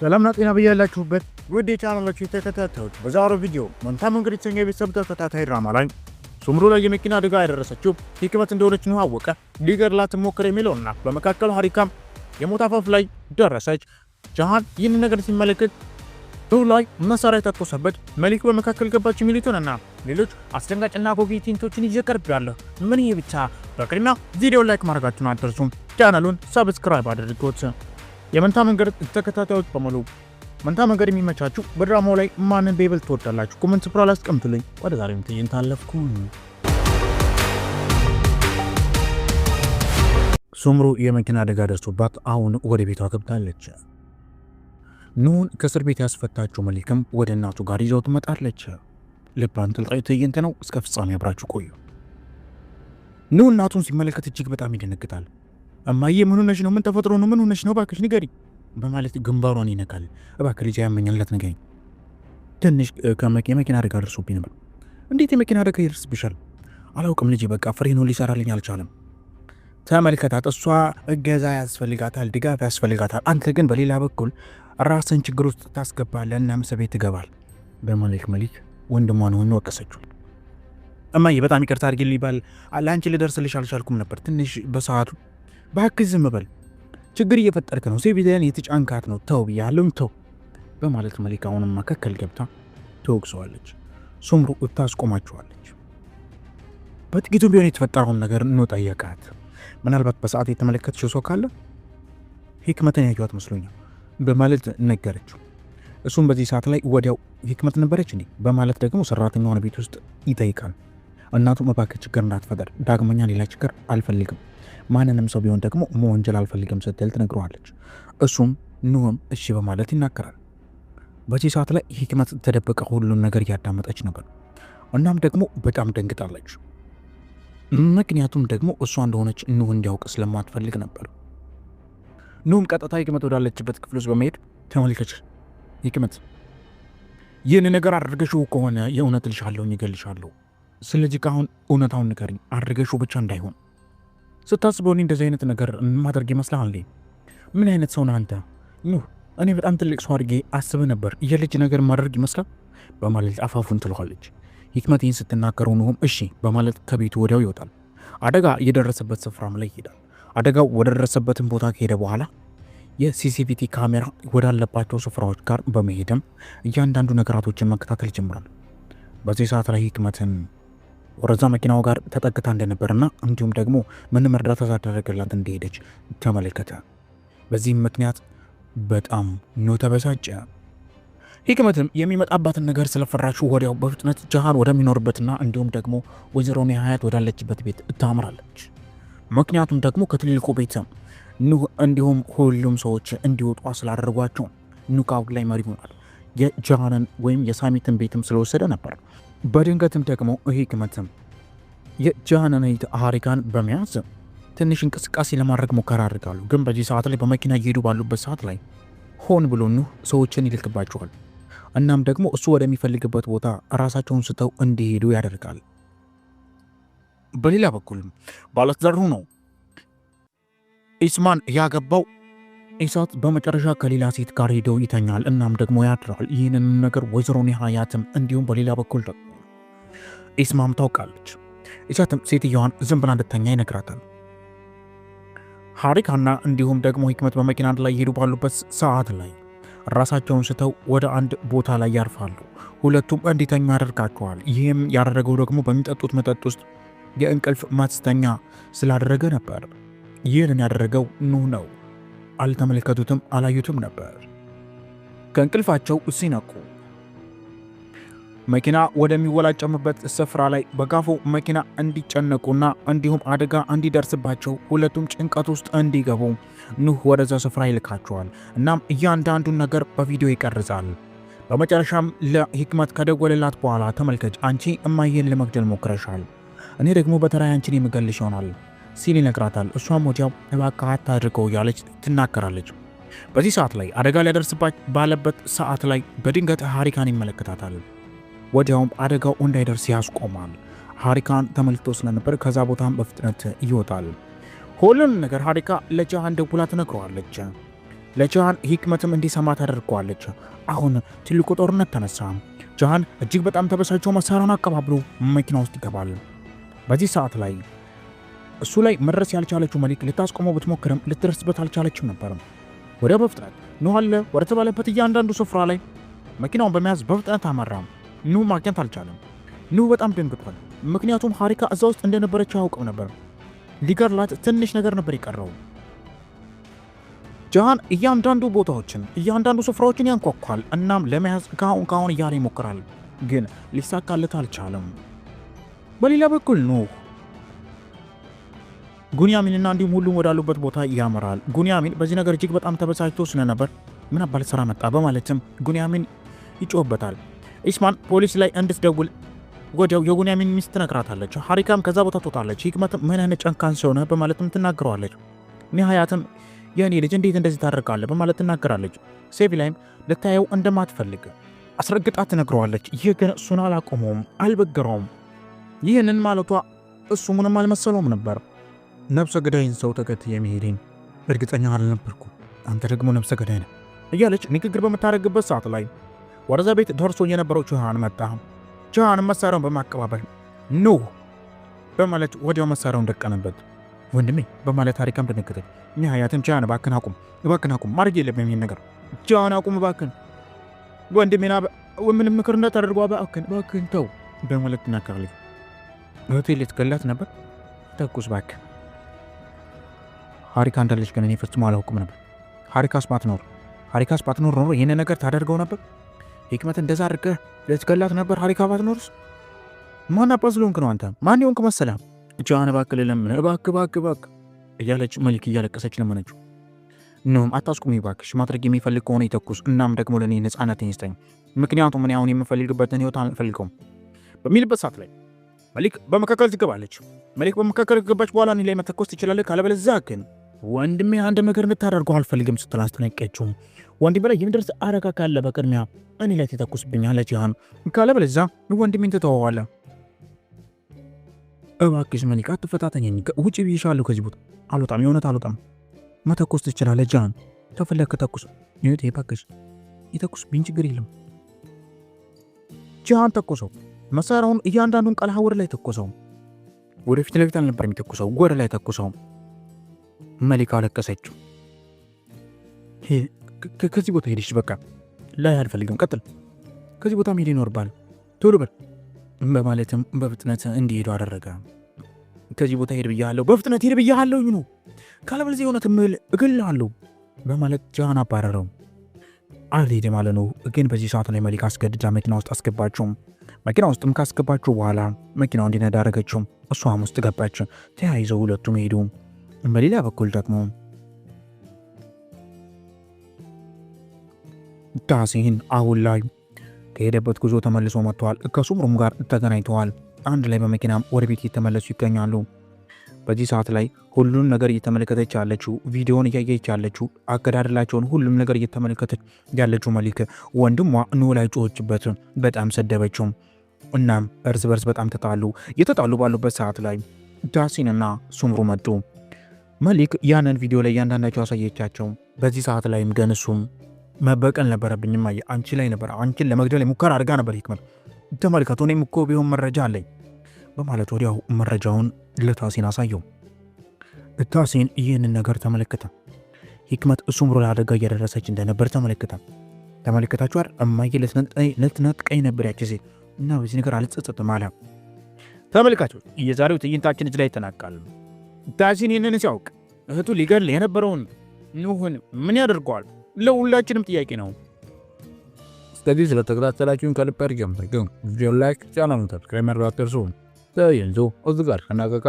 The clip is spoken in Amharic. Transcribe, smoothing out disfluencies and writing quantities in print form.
ሰላምና ጤና በያላችሁበት ውድ የቻናላችሁ ተከታታዮች፣ በዛሬው ቪዲዮ መንታ መንገድ የተሰኘ የቤተሰብ ተከታታይ ድራማ ላይ ሱምሩ ላይ የመኪና አደጋ ያደረሰችው ሂክመት እንደሆነች ነው አወቀ ሊገድላት ሞከረ የሚለውና በመካከል ሀሪካም የሞት አፋፍ ላይ ደረሰች። ጃሃን ይህን ነገር ሲመለከት ዱር ላይ መሳሪያ ተኮሰበት። መሊክ በመካከል ገባች የሚሉትንና ሌሎች አስደንጋጭና አጓጊ ትዕይንቶችን ይዤ ቀርቤያለሁ። ምን ይሄ ብቻ። በቅድሚያ ቪዲዮ ላይክ ማድረጋችሁን አትርሱ። ቻናሉን ሰብስክራይብ አድርጉት። የመንታ መንገድ ተከታታዮች በሙሉ መንታ መንገድ የሚመቻችሁ በድራማው ላይ ማንን በይበልጥ ትወዳላችሁ? ኮሜንት ስፍራ ላይ አስቀምጡልኝ። ወደ ዛሬው ትዕይንት አለፍኩ። ሱምሩ የመኪና አደጋ ደርሶባት አሁን ወደ ቤቷ ገብታለች። ኑን ከእስር ቤት ያስፈታችው መሊክም ወደ እናቱ ጋር ይዘው ትመጣለች። ልብ አንጠልጣይ ትዕይንት ነው። እስከ ፍጻሜ አብራችሁ ቆዩ። ኑ እናቱን ሲመለከት እጅግ በጣም ይደነግጣል። እማዬ ምን ሆነሽ ነው? ምን ተፈጥሮ ነው? ምን ሆነሽ ነው? እባክሽ ንገሪ በማለት ግንባሯን ይነካል። እባክህ ልጅ ያመኛለት ንገሪኝ። ትንሽ የመኪና አደጋ ደርሶብኝ ነበር። እንዴት የመኪና አደጋ ይደርስብሻል? አላውቅም ልጅ፣ በቃ ፍሬኑ ሊሰራልኝ አልቻለም። ተመልከታት፣ እሷ እገዛ ያስፈልጋታል፣ ድጋፍ ያስፈልጋታል። አንተ ግን በሌላ በኩል ራስን ችግር ውስጥ ታስገባለህ እና እስር ቤት ትገባል በማለት መሊክ ወንድሟን ሆኖ ወቀሰችው። እማዬ በጣም ይቅርታ አድርጊልኝ ይባል ለአንቺ ልደርስልሽ አልቻልኩም ነበር። ትንሽ በሰዓቱ እባክህ ዝም በል፣ ችግር እየፈጠርክ ነው። ሴቪሊያን የተጫንካት ነው። ተው ብያለሁኝ ተው በማለት መሊክ አሁንም መካከል ገብታ ትወቅሰዋለች። ሱምሩ ታስቆማቸዋለች። በጥቂቱ ቢሆን የተፈጠረውን ነገር እንጠየቃት። ምናልባት በሰዓት የተመለከተችው ሰው ካለ ሂክመትን ያዩት መስሎኛል በማለት ነገረችው። እሱም በዚህ ሰዓት ላይ ወዲያው ሂክመት ነበረች እንዴ በማለት ደግሞ ሰራተኛውን ቤት ውስጥ ይጠይቃል። እናቱ እባክህ ችግር እንዳትፈጠር፣ ዳግመኛ ሌላ ችግር አልፈልግም፣ ማንንም ሰው ቢሆን ደግሞ መወንጀል አልፈልግም ስትል ትነግረዋለች። እሱም ኑህም እሺ በማለት ይናገራል። በዚህ ሰዓት ላይ ሂክመት ተደበቀ ሁሉን ነገር እያዳመጠች ነበር። እናም ደግሞ በጣም ደንግጣለች። ምክንያቱም ደግሞ እሷ እንደሆነች ኑህ እንዲያውቅ ስለማትፈልግ ነበር። ኑህም ቀጥታ ሂክመት ወዳለችበት ክፍል ውስጥ በመሄድ ተመልከች ሂክመት፣ ይህን ነገር አድርገሽው ከሆነ የእውነት ልሻለሁ፣ ይገልሻለሁ። ስለዚህ ካሁን እውነታውን ንገሪኝ፣ አድርገሽው ብቻ እንዳይሆን። ስታስበው እኔ እንደዚህ አይነት ነገር ማድረግ ይመስልሃል? ምን አይነት ሰው ነህ አንተ? ኑህ፣ እኔ በጣም ትልቅ ሰው አድርጌ አስብ ነበር። የልጅ ነገር ማድረግ ይመስላል በማለት አፋፉን ትለዋለች። ሂክመት ይህን ስትናገረው ኑህም እሺ በማለት ከቤቱ ወዲያው ይወጣል። አደጋ የደረሰበት ስፍራም ላይ ይሄዳል። አደጋው ወደደረሰበትን ቦታ ከሄደ በኋላ የሲሲቲቪ ካሜራ ወዳለባቸው ስፍራዎች ጋር በመሄድም እያንዳንዱ ነገራቶችን መከታተል ይጀምራል። በዚህ ሰዓት ላይ ሂክመትን ወደዛ መኪናው ጋር ተጠግታ እንደነበርና እንዲሁም ደግሞ ምንም እርዳታ ሳደረገላት እንደሄደች ተመለከተ። በዚህም ምክንያት በጣም ነው ተበሳጨ። ሂክመትም የሚመጣባትን ነገር ስለፈራችው ወዲያው በፍጥነት ጃሃን ወደሚኖርበትና እንዲሁም ደግሞ ወይዘሮ ኒሃያት ወዳለችበት ቤት ታምራለች። ምክንያቱም ደግሞ ከትልቁ ቤተሰብ ኑህ እንዲሁም ሁሉም ሰዎች እንዲወጡ ስላደረጓቸው ኑህ ላይ መሪ ሆኗል። የጃሃንን ወይም የሳሚትን ቤትም ስለወሰደ ነበር። በድንገትም ደግሞ ሂክመትም የጃሃንን እህት ሀሪካን በመያዝ ትንሽ እንቅስቃሴ ለማድረግ ሙከራ አድርጋሉ። ግን በዚህ ሰዓት ላይ በመኪና እየሄዱ ባሉበት ሰዓት ላይ ሆን ብሎ ኑህ ሰዎችን ይልክባቸዋል። እናም ደግሞ እሱ ወደሚፈልግበት ቦታ ራሳቸውን ስተው እንዲሄዱ ያደርጋል። በሌላ በኩል ባለትዳር ነው ኢስማን ያገባው ኢሳት በመጨረሻ ከሌላ ሴት ጋር ሄደው ይተኛል። እናም ደግሞ ያድራል። ይህንን ነገር ወይዘሮ ኒሃያትም እንዲሁም በሌላ በኩል ደግሞ ኢስማም ታውቃለች። ኢሳትም ሴትየዋን ዝም ብላ እንድተኛ ይነግራታል። ሀሪካና እንዲሁም ደግሞ ሂክመት በመኪና ላይ ይሄዱ ባሉበት ሰዓት ላይ ራሳቸውን ስተው ወደ አንድ ቦታ ላይ ያርፋሉ። ሁለቱም እንዲተኙ ያደርጋቸዋል። ይህም ያደረገው ደግሞ በሚጠጡት መጠጥ ውስጥ የእንቅልፍ ማስተኛ ስላደረገ ነበር። ይህንን ያደረገው ኑህ ነው። አልተመለከቱትም፣ አላዩትም ነበር። ከእንቅልፋቸው ሲነቁ መኪና ወደሚወላጨምበት ስፍራ ላይ በጋፎ መኪና እንዲጨነቁና እንዲሁም አደጋ እንዲደርስባቸው ሁለቱም ጭንቀት ውስጥ እንዲገቡ ኑህ ወደዛ ስፍራ ይልካቸዋል። እናም እያንዳንዱን ነገር በቪዲዮ ይቀርጻል። በመጨረሻም ለሂክመት ከደወለላት በኋላ ተመልከች፣ አንቺ እማዬን ለመግደል ሞክረሻል፣ እኔ ደግሞ በተራይ አንቺን የምገልሽ ይሆናል ሲል ይነግራታል። እሷም ወዲያው እባክህ አታድርገው እያለች ትናገራለች። በዚህ ሰዓት ላይ አደጋ ሊያደርስባት ባለበት ሰዓት ላይ በድንገት ሀሪካን ይመለከታታል። ወዲያውም አደጋው እንዳይደርስ ያስቆማል። ሀሪካን ተመልክቶ ስለነበር ከዛ ቦታም በፍጥነት ይወጣል። ሁሉን ነገር ሀሪካ ለጃሃን ደውላ ትነግረዋለች። ለጃሃን ሂክመትም እንዲሰማ ታደርገዋለች። አሁን ትልቁ ጦርነት ተነሳ። ጃሃን እጅግ በጣም ተበሳጭቶ መሳሪያውን አቀባብሎ መኪና ውስጥ ይገባል። በዚህ ሰዓት ላይ እሱ ላይ መድረስ ያልቻለችው መሊክ ልታስቆመው ብትሞክርም ልትደርስበት አልቻለችም ነበር። ወደ በፍጥነት ኑህ አለ ወደ ተባለበት እያንዳንዱ ስፍራ ላይ መኪናውን በመያዝ በፍጥነት አመራ። ኑህ ማግኘት አልቻለም። ኑህ በጣም ደንግጧል። ምክንያቱም ሀሪካ እዛ ውስጥ እንደነበረች አያውቅም ነበር። ሊገርላት ትንሽ ነገር ነበር የቀረው። ጃሃን እያንዳንዱ ቦታዎችን እያንዳንዱ ስፍራዎችን ያንኳኳል። እናም ለመያዝ ካሁን እያለ ይሞክራል፣ ግን ሊሳካለት አልቻለም። በሌላ በኩል ኑህ ጉንያሚንና እንዲሁም ሁሉም ወዳሉበት ቦታ ያመራል። ጉንያሚን በዚህ ነገር እጅግ በጣም ተበሳጭቶ ስለነበር ምን አባል ስራ መጣ በማለትም ጉንያሚን ይጮህበታል። ኢስማን ፖሊስ ላይ እንድትደውል ወዲያው የጉንያሚን ሚስት ትነግራታለች። ሀሪካም ከዛ ቦታ ትወጣለች። ሂክመትም ምን አይነት ጨንካን ሰው ነህ በማለትም ትናገረዋለች። ኒሃያትም የእኔ ልጅ እንዴት እንደዚህ ታደርጋለህ በማለት ትናገራለች። ሴቪ ላይም ልታየው እንደማትፈልግ አስረግጣ ትነግረዋለች። ይህ ግን እሱን አላቆመውም፣ አልበገረውም። ይህንን ማለቷ እሱ ምንም አልመሰለውም ነበር። ነፍሰ ገዳይን ሰው ተከትዬ መሄዴን እርግጠኛ አልነበርኩ፣ አንተ ደግሞ ነፍሰ ገዳይ ነህ እያለች ንግግር በምታደርግበት ሰዓት ላይ ወደዛ ቤት ደርሶ የነበረው ጃሃን መጣ። ጃሃን መሳሪያውን በማቀባበል ኑህ በማለት ወዲያው መሳሪያውን ደቀነበት። ወንድሜ በማለት ሀሪካም ደነገጠች። ኒሃያትም ጃሃን እባክህን አቁም፣ ማድረግ የለብህም የሚል ነገር ጃሃን አቁም እባክህን፣ ወንድሜና ምንም ምክር እንዳታደርገው እባክህን ተው በማለት ትናገራለች። እህቴ ልትገላት ነበር፣ ተኩስ እባክህ። ሀሪካ እንዳለች ግን እኔ ፈጽሞ አላውቅም ነበር። ሀሪካስ ባትኖር ኖሮ ይህን ነገር ታደርገው ነበር? ሂክመት እንደዛ አድርገህ ልትገላት ነበር? ሀሪካ ባትኖርስ? ማን አባዝሎንክ ነው አንተ? ማን ይሆንክ መሰለህ? ጃሃን እባክህ ልለምንህ፣ እባክህ እያለች መሊክ እያለቀሰች ለመነችው። ኑህም አታስቁሚ እባክሽ፣ ማድረግ የሚፈልግ ከሆነ ይተኩስ፣ እናም ደግሞ ለእኔ ነፃነትን ይስጠኝ፣ ምክንያቱም እኔ አሁን የምፈልግበትን ህይወት አልፈልገውም በሚልበት ሰዓት ላይ መሊክ በመካከል ትገባለች። መሊክ በመካከል ከገባች በኋላ እኔ ላይ መተኮስ ትችላለህ፣ ካለበለዚያ ግን ወንድሜ አንድ ነገር እንድታደርገው አልፈልግም ስትል አስጠነቀቀችው። ወንድሜ ላይ የሚደርስ አደጋ ካለ በቅድሚያ እኔ ላይ ትተኩስብኛለህ ጃሃን፣ ካለበለዚያ ወንድሜን ትተወዋለህ። እባክሽ መሊክ አትፈታተኝኝ፣ ውጭ ብዬሻለሁ ከዚህ ቦታ አልወጣም፣ የእውነት አልወጣም። መተኮስ ትችላለህ ጃሃን፣ ከፈለክ ተኩስ። ይሁት እባክሽ ይተኩስብኝ፣ ችግር የለም። ጃሃን ተኮሰው። መሳሪያውን እያንዳንዱን ቀልሃ ወደ ላይ ተኮሰው። ወደፊት ለፊት አልነበር የሚተኮሰው፣ ወደ ላይ ተኮሰው። መሊክ አለቀሰችው። ከዚህ ቦታ ሄድሽ፣ በቃ ላይ አልፈልግም፣ ቀጥል፣ ከዚህ ቦታ መሄድ ይኖርባል፣ ቶሎ በል በማለትም በፍጥነት እንዲሄዱ አደረገ። ከዚህ ቦታ ሄድ ብያለሁ፣ በፍጥነት ሄድ ብያለሁ ነው፣ ካለበለዚያ የእውነት ምል እግልሃለሁ በማለት ጃሃን አባረረው። አልሄድም ማለት ነው። ግን በዚህ ሰዓት ላይ መሊክ አስገድዳ መኪና ውስጥ አስገባቸው። መኪና ውስጥም ካስገባችሁ በኋላ መኪናው እንዲነዳ አደረገችው። እሷም ውስጥ ገባች። ተያይዘው ሁለቱም ሄዱ። በሌላ በኩል ደግሞ ታሲን አሁን ላይ ከሄደበት ጉዞ ተመልሶ መጥተዋል። ከሱምሩም ጋር ተገናኝተዋል። አንድ ላይ በመኪናም ወደ ቤት እየተመለሱ ይገኛሉ። በዚህ ሰዓት ላይ ሁሉም ነገር እየተመለከተች ያለችው፣ ቪዲዮን እያየች ያለችው፣ አገዳደላቸውን ሁሉም ነገር እየተመለከተች ያለችው መሊክ ወንድሟ ኑህ ላይ ጮኸችበት፣ በጣም ሰደበችው። እናም እርስ በርስ በጣም ተጣሉ። እየተጣሉ ባሉበት ሰዓት ላይ ታሲንና ሱምሩ መጡ። መሊክ ያንን ቪዲዮ ላይ እያንዳንዳቸው አሳየቻቸው። በዚህ ሰዓት ላይም ግን እሱም መበቀል ነበረብኝም፣ አንቺ ላይ ነበር፣ አንቺን ለመግደል ሙከራ አድርጋ ነበር ሂክመት፣ ተመልከቱ፣ እኔም እኮ ቢሆን መረጃ አለኝ በማለት ወዲያው መረጃውን ለታሲን አሳየው። ታሲን ይህንን ነገር ተመለከተ። ሂክመት ሱምሩ ላይ አደጋ እያደረሰች እንደነበር ተመለከተ። ተመለከታችሁ አይደል? እማዬ ልትነጥቀኝ ነበር ያቺ ሴት እና በዚህ ነገር አልጸጸትም አለ። ተመልካቾች የዛሬው ትዕይንታችን እዚህ ላይ ይጠናቃል። ታሲን ይህንን ሲያውቅ እህቱ ሊገል የነበረውን ኑህን ምን ያደርገዋል? ለሁላችንም ጥያቄ ነው። እስከዚህ ስለተከታተላችሁን ከልብ አድርጌ አመሰግናለሁ። ቪዲዮ ላይክ፣ ቻናሉን ሰብስክራይብ ማድረግ አትርሱ። ትዕይንቱ እዚህ ጋር ተጠናቀቀ።